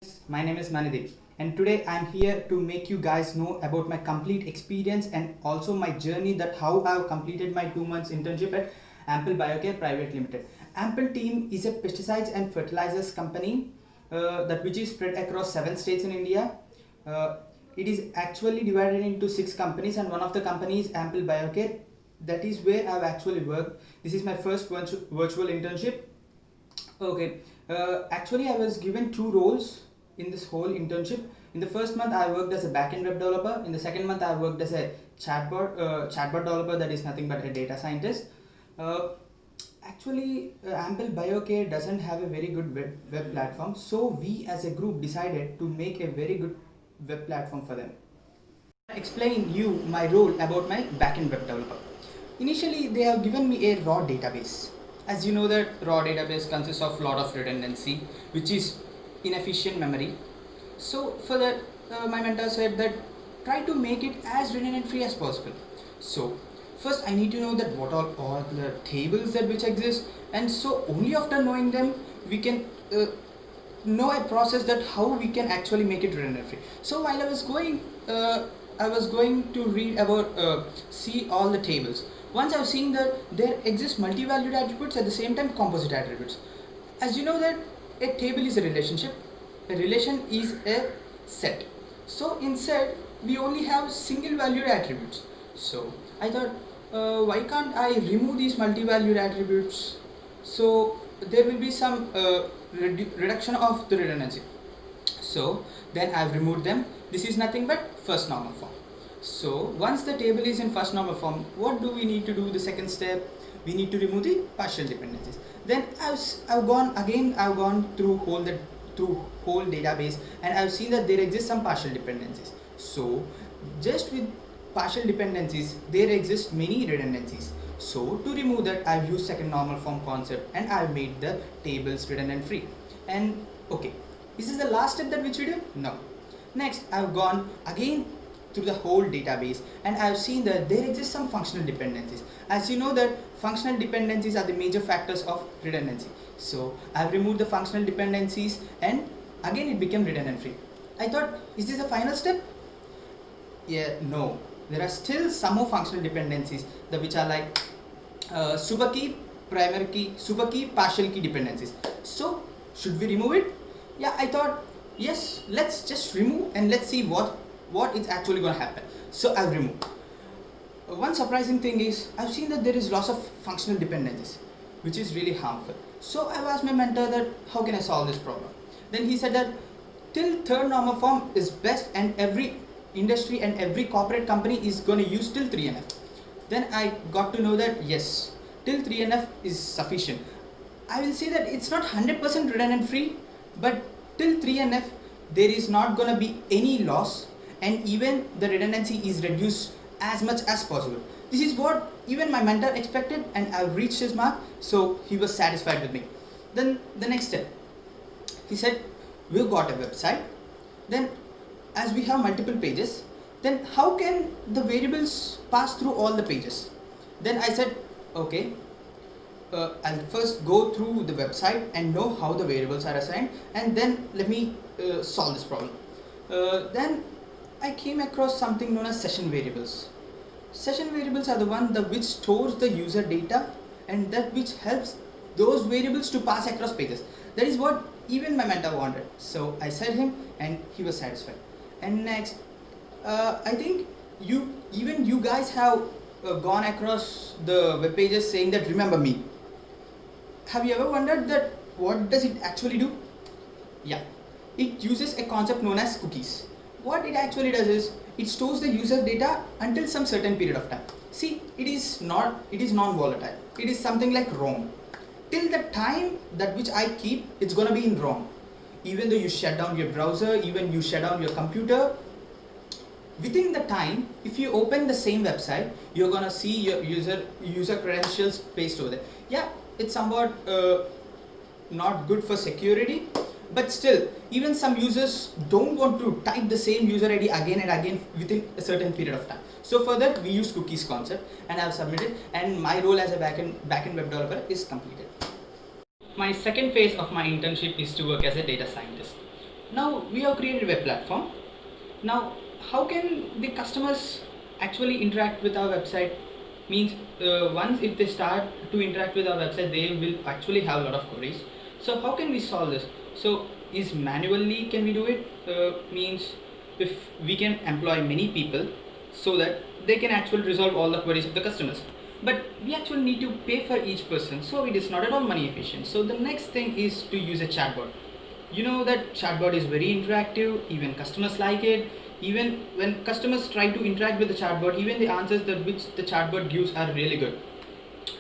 My name is Manideep, and today I'm here to make you guys know about my complete experience and also my journey, that how I've completed my 2 months internship at Ample Biocare Private Limited. Ample team is a pesticides and fertilizers company that which is spread across 7 states in India. Uh, it is actually divided into 6 companies, and one of the companies Ample Biocare. That is where I've actually worked. This is my first virtual internship. Okay, actually, I was given 2 roles in this whole internship. In the first month, I worked as a backend web developer. In the second month, I worked as a chatbot developer. That is nothing but a data scientist. Uh, Ample Biocare doesn't have a very good web platform, so we as a group decided to make a very good web platform for them. Explain you my role about my backend web developer. Initially, they have given me a raw database. As you know that raw database consists of lot of redundancy, which is inefficient memory. So for that, my mentor said that try to make it as redundant free as possible. So first I need to know that what are all the tables that which exist, and so only after knowing them we can know a process that how we can actually make it redundant free. So while I was going to read about see all the tables. Once I've seen that there exist multi-valued attributes at the same time composite attributes. As you know that a table is a relationship, a relation is a set. So in set we only have single valued attributes. So I thought, why can't I remove these multi-valued attributes? So there will be some reduction of the redundancy. So then I've removed them. This is nothing but first normal form. So once the table is in first normal form, what do we need to do? The second step, we need to remove the partial dependencies. Then I've gone through whole database, and I've seen that there exist some partial dependencies. So just with partial dependencies there exist many redundancies. So to remove that, I've used second normal form concept and I've made the tables redundant free. And okay, this is the last step that which we do? No. Next, I've gone again through the whole database and I've seen that there exist some functional dependencies. As you know that functional dependencies are the major factors of redundancy. So I've removed the functional dependencies and again it became redundant free. I thought, is this the final step? Yeah, no. There are still some more functional dependencies, which are like super key, primary key, super key, partial key dependencies. So should we remove it? Yeah, I thought, yes, let's just remove and let's see what is actually going to happen. So I've removed. One surprising thing is I've seen that there is lots of functional dependencies, which is really harmful. So I've asked my mentor that how can I solve this problem. Then he said that till third normal form is best, and every industry and every corporate company is going to use till 3NF. Then I got to know that yes, till 3NF is sufficient. I will say that it's not 100% redundant free, but till 3NF there is not going to be any loss, and even the redundancy is reduced as much as possible. This is what even my mentor expected, and I've reached his mark, so he was satisfied with me. Then the next step, he said, we've got a website. Then as we have multiple pages, then how can the variables pass through all the pages? Then I said, okay, I'll first go through the website and know how the variables are assigned, and then let me solve this problem. Then I came across something known as session variables. Session variables are the one which stores the user data, and that which helps those variables to pass across pages. That is what even my mentor wanted. So I said him and he was satisfied. And next, I think you guys have gone across the web pages saying that remember me. Have you ever wondered that what does it actually do? Yeah, it uses a concept known as cookies. What it actually does is it stores the user data until some certain period of time. See, it is non-volatile. It is something like ROM. Till the time that which I keep, it's gonna be in ROM. Even though you shut down your browser, even you shut down your computer, within the time, if you open the same website, you're gonna see your user credentials pasted over there. Yeah, it's somewhat not good for security, but still, even some users don't want to type the same user ID again and again within a certain period of time. So for that, we use cookies concept, and I've submitted, and my role as a backend web developer is completed. My second phase of my internship is to work as a data scientist. Now we have created a web platform. Now how can the customers actually interact with our website? Means once if they start to interact with our website, they will actually have a lot of queries. So how can we solve this? So is manually can we do it? Means if we can employ many people so that they can actually resolve all the queries of the customers, but we actually need to pay for each person, so it is not at all money efficient. So the next thing is to use a chatbot. You know that chatbot is very interactive, even customers like it. Even when customers try to interact with the chatbot, even the answers that which the chatbot gives are really good.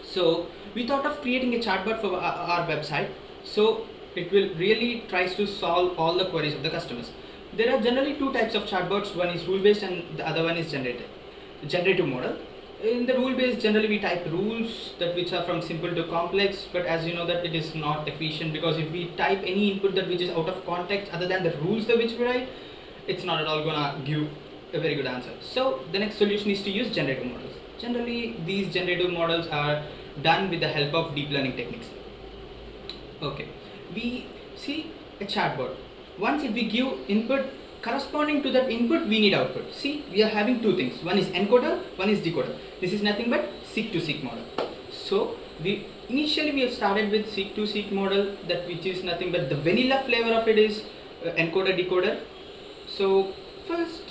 So we thought of creating a chatbot for our website, so it will really tries to solve all the queries of the customers. There are generally two types of chatbots. One is rule based and the other one is generative model. In the rule based, generally we type rules that which are from simple to complex, but as you know that it is not efficient, because if we type any input that which is out of context other than the rules that which we write, it's not at all gonna give a very good answer. So the next solution is to use generative models. Generally these generative models are done with the help of deep learning techniques. Okay, we see a chatbot. Once if we give input, corresponding to that input we need output. See, we are having two things. One is encoder, one is decoder. This is nothing but seek to seek model. So we initially we have started with seek to seek model, that which is nothing but the vanilla flavor of it is encoder decoder. So first,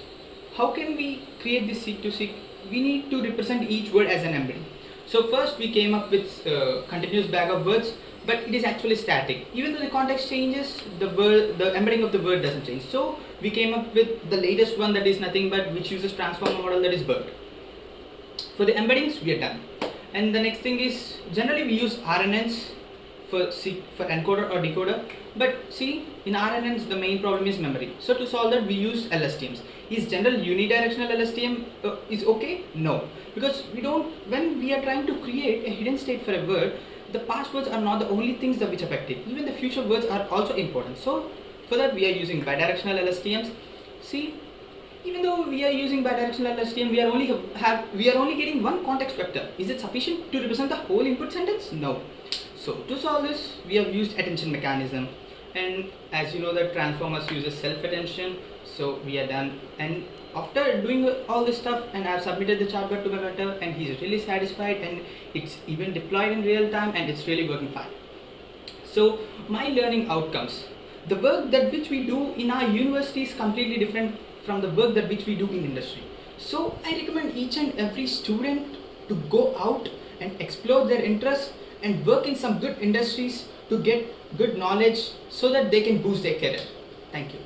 how can we create this seek to seek? We need to represent each word as an embedding. So first we came up with continuous bag of words, but it is actually static. Even though the context changes, the embedding of the word doesn't change. So we came up with the latest one, that is nothing but which uses transformer model, that is BERT. For the embeddings we are done. And the next thing is, generally we use RNNs for encoder or decoder, but see, in RNNs the main problem is memory. So to solve that we use LSTMs. Is general unidirectional LSTM is okay? No, because we don't, when we are trying to create a hidden state for a word, the past words are not the only things that which affect it, even the future words are also important. So for that we are using bidirectional LSTMs. See, even though we are using bidirectional LSTM, we are only getting one context vector. Is it sufficient to represent the whole input sentence? No. So to solve this, we have used attention mechanism, and as you know that transformers uses self-attention. So we are done, and after doing all this stuff, and I have submitted the chatbot to my mentor, and he's really satisfied, and it's even deployed in real time, and it's really working fine. So my learning outcomes, the work that which we do in our university is completely different from the work that which we do in industry. So I recommend each and every student to go out and explore their interests and work in some good industries to get good knowledge so that they can boost their career. Thank you.